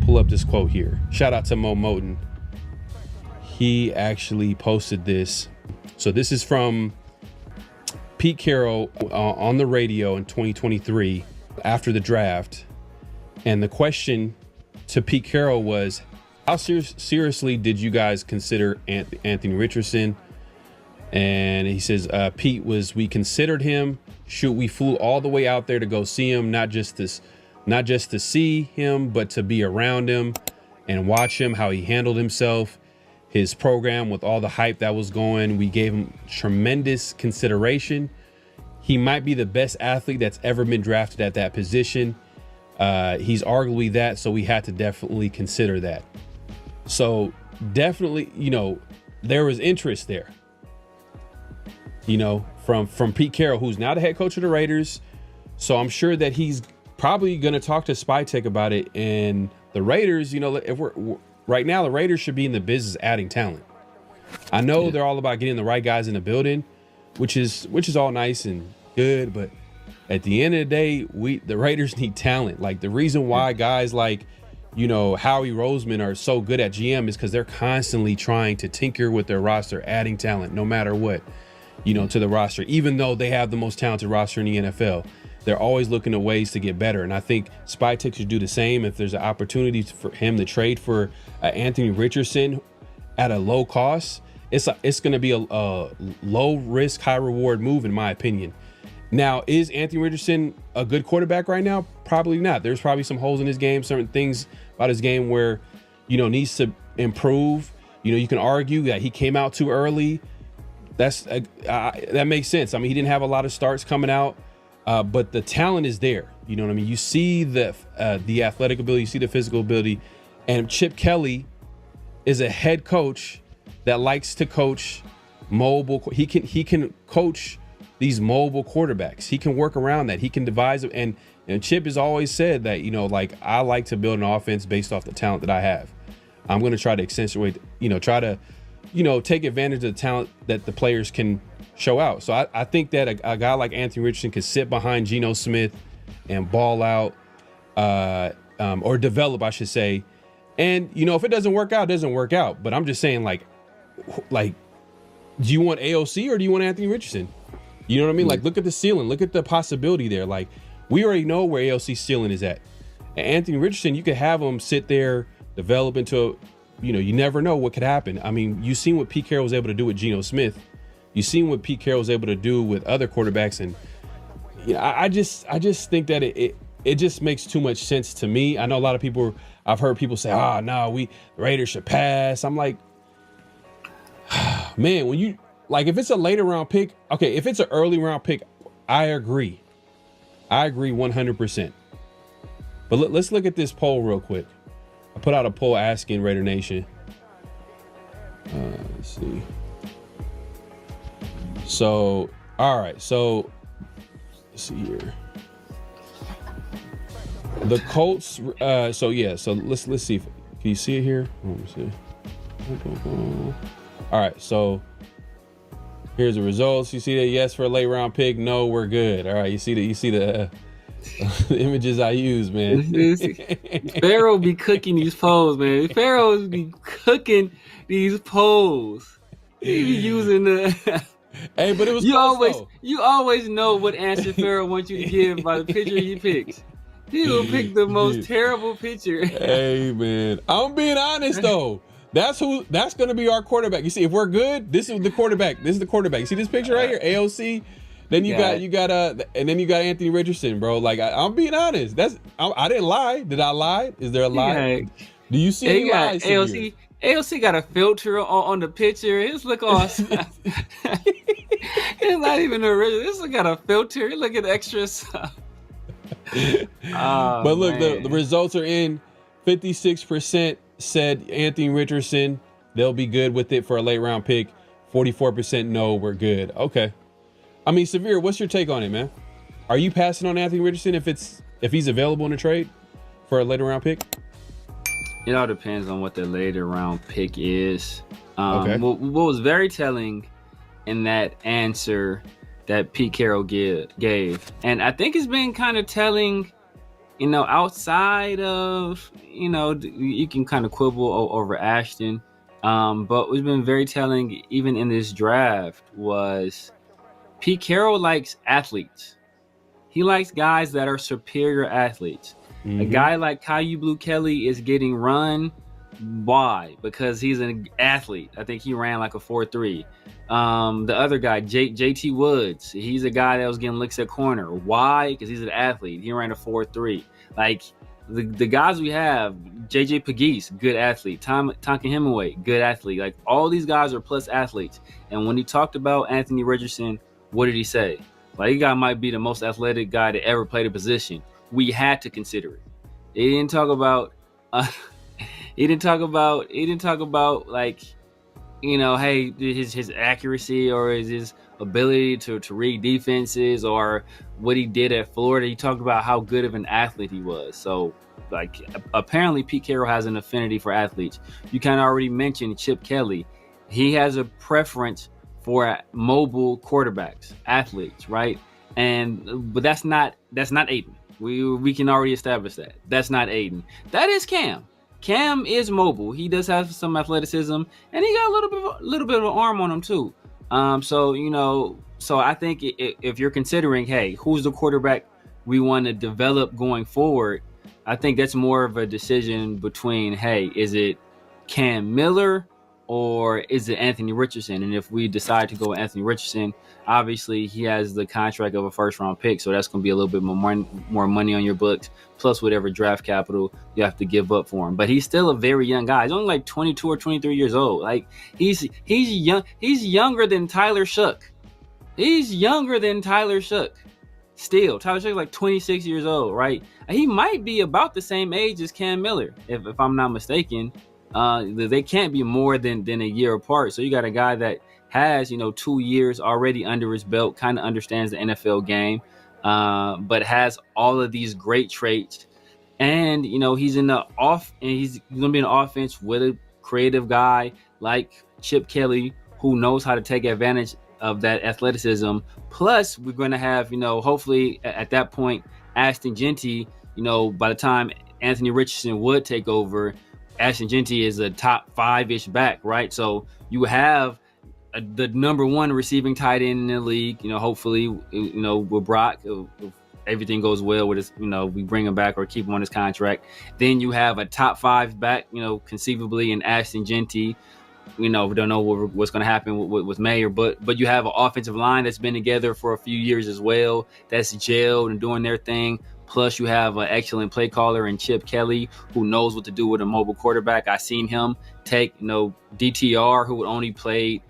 Pull up this quote here. Shout out to Mo Moten. He actually posted this. So this is from Pete Carroll on the radio in 2023 after the draft. And the question to Pete Carroll was, how seriously did you guys consider Anthony Richardson? And he says, Pete, we considered him. Shoot, we flew all the way out there to go see him, not just to see him, but to be around him and watch him, how he handled himself, his program with all the hype that was going. We gave him tremendous consideration. He might be the best athlete that's ever been drafted at that position. He's arguably that, so we had to definitely consider that. So definitely, there was interest there, from Pete Carroll, who's now the head coach of the Raiders. So I'm sure that he's probably going to talk to SpyTech about it. And the Raiders, if we're right now, the Raiders should be in the business adding talent. I know they're all about getting the right guys in the building, which is all nice and good. But at the end of the day, the Raiders need talent. Like, the reason why guys like, Howie Roseman are so good at GM is because they're constantly trying to tinker with their roster, adding talent, no matter what, to the roster. Even though they have the most talented roster in the NFL, they're always looking at ways to get better. And I think SpyTech should do the same. If there's an opportunity for him to trade for Anthony Richardson at a low cost, it's going to be a low risk, high reward move, in my opinion. Now, is Anthony Richardson a good quarterback right now? Probably not. There's probably some holes in his game, certain things about his game where, needs to improve. You can argue that he came out too early. That makes sense. I mean, he didn't have a lot of starts coming out. But the talent is there. You know what I mean? You see the athletic ability, you see the physical ability, and Chip Kelly is a head coach that likes to coach mobile. He can coach these mobile quarterbacks. He can work around that. He can devise it. And Chip has always said that, I like to build an offense based off the talent that I have. I'm going to try to accentuate, take advantage of the talent that the players can show out. So I think that a guy like Anthony Richardson could sit behind Geno Smith and ball out, or develop, I should say. And, if it doesn't work out, it doesn't work out. But I'm just saying, like, do you want AOC or do you want Anthony Richardson? You know what I mean? Like, look at the ceiling. Look at the possibility there. Like, we already know where AOC's ceiling is at. And Anthony Richardson, you could have him sit there, develop into, you never know what could happen. I mean, you've seen what Pete Carroll was able to do with Geno Smith. You've seen what Pete Carroll was able to do with other quarterbacks. And I just think that it just makes too much sense to me. I know a lot of people, I've heard people say, the Raiders should pass. I'm like, man, if it's a later round pick, okay, if it's an early round pick, I agree 100%. But let's look at this poll real quick. I put out a poll asking Raider Nation. Let's see. So, all right. So, let's see here. The Colts. So let's see. Can you see it here? Let me see. All right. So here's the results. You see that? Yes for a late round pick. No, we're good. All right. You see the the images I use, man. Pharaoh be cooking these polls, man. Pharaoh be cooking these polls. He be using the. Hey, but it was you always know what answer Pharaoh wants you to give by the picture he picks. He will pick the most terrible picture. Hey, man, I'm being honest though. That's going to be our quarterback. You see, if we're good, this is the quarterback. This is the quarterback. You see this picture right here, AOC. Then you got Anthony Richardson, bro. Like, I'm being honest. I didn't lie. Did I lie? Is there a lie? Do you see any lies? AOC got a filter on the picture. His look awesome. It's not even original. This one got a filter. Look at extra stuff. But look, the results are in. 56% said Anthony Richardson. They'll be good with it for a late round pick. 44% no, we're good. Okay. I mean, Severe, what's your take on it, man? Are you passing on Anthony Richardson if he's available in a trade for a later round pick? It all depends on what the later round pick is. Okay. What was very telling in that answer that Pete Carroll gave, and I think it's been kind of telling outside of, you can kind of quibble over Ashton. But what's been very telling, even in this draft, was Pete Carroll likes athletes. He likes guys that are superior athletes. A guy like Caillou Blue Kelly is getting run. Why? Because he's an athlete. I think he ran like a 4.3. The other guy, JT Woods, he's a guy that was getting looks at corner. Why? Because he's an athlete. He ran a 4.3. Like the guys we have, JJ Pegues, good athlete. Tonkin Hemingway, good athlete. Like all these guys are plus athletes. And when he talked about Anthony Richardson, what did he say? Like, he guy might be the most athletic guy to ever play the position. We had to consider it. He didn't talk about he didn't talk about like, hey, his accuracy or his ability to read defenses or what he did at Florida. He talked about how good of an athlete he was. So, like, apparently Pete Carroll has an affinity for athletes. You kind of already mentioned Chip Kelly. He has a preference for mobile quarterbacks, athletes, right? But that's not Aiden. We can already establish that. That's not Aiden. That is Cam. Cam is mobile. He does have some athleticism, and he got a little bit of an arm on him too. So I think if you're considering, hey, who's the quarterback we want to develop going forward, I think that's more of a decision between, hey, is it Cam Miller or is it Anthony Richardson? And if we decide to go with Anthony Richardson, obviously he has the contract of a first-round pick, so that's going to be a little bit more money on your books, plus whatever draft capital you have to give up for him. But he's still a very young guy. He's only like 22 or 23 years old. Like, he's young. He's younger than Tyler Shook. Still, Tyler Shook is like 26 years old, right? He might be about the same age as Cam Miller, if I'm not mistaken. They can't be more than a year apart. So you got a guy that has, 2 years already under his belt, kind of understands the NFL game, but has all of these great traits. And, he's in the and he's going to be in the offense with a creative guy like Chip Kelly, who knows how to take advantage of that athleticism. Plus, we're going to have, hopefully at that point, Ashton Genty, by the time Anthony Richardson would take over, Ashton Genty is a top 5-ish back, right? So you have the number 1 receiving tight end in the league, hopefully, with Brock, if everything goes well with his, we bring him back or keep him on his contract. Then you have a top 5 back, conceivably in Ashton Genty. We don't know what's going to happen with Mayer, but you have an offensive line that's been together for a few years as well, that's gelled and doing their thing. Plus, you have an excellent play caller in Chip Kelly, who knows what to do with a mobile quarterback. I seen him take, DTR, who only played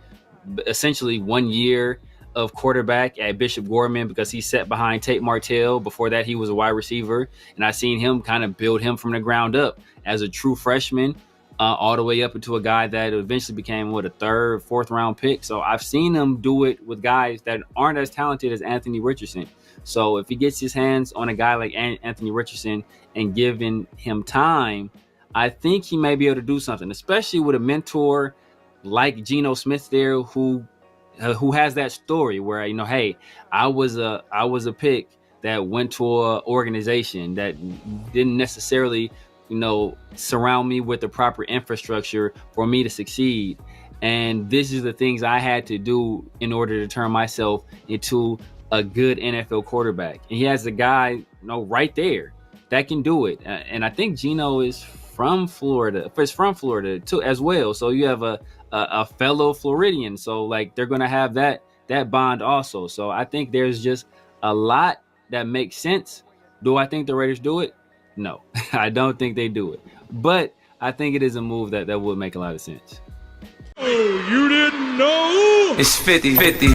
essentially 1 year of quarterback at Bishop Gorman because he sat behind Tate Martell. Before that, he was a wide receiver. And I seen him kind of build him from the ground up as a true freshman, all the way up into a guy that eventually became, a 3rd, 4th round pick. So I've seen him do it with guys that aren't as talented as Anthony Richardson. So if he gets his hands on a guy like Anthony Richardson and giving him time, I think he may be able to do something, especially with a mentor like Geno Smith there, who has that story where, hey, I was a pick that went to an organization that didn't necessarily, surround me with the proper infrastructure for me to succeed. And this is the things I had to do in order to turn myself into a good NFL quarterback. And he has a guy, right there that can do it. And I think Geno is from Florida. It's from Florida too, as well. So you have a fellow Floridian. So like they're going to have that bond also. So I think there's just a lot that makes sense. Do I think the Raiders do it? No, I don't think they do it. But I think it is a move that would make a lot of sense. Oh, you didn't know? It's 50-50.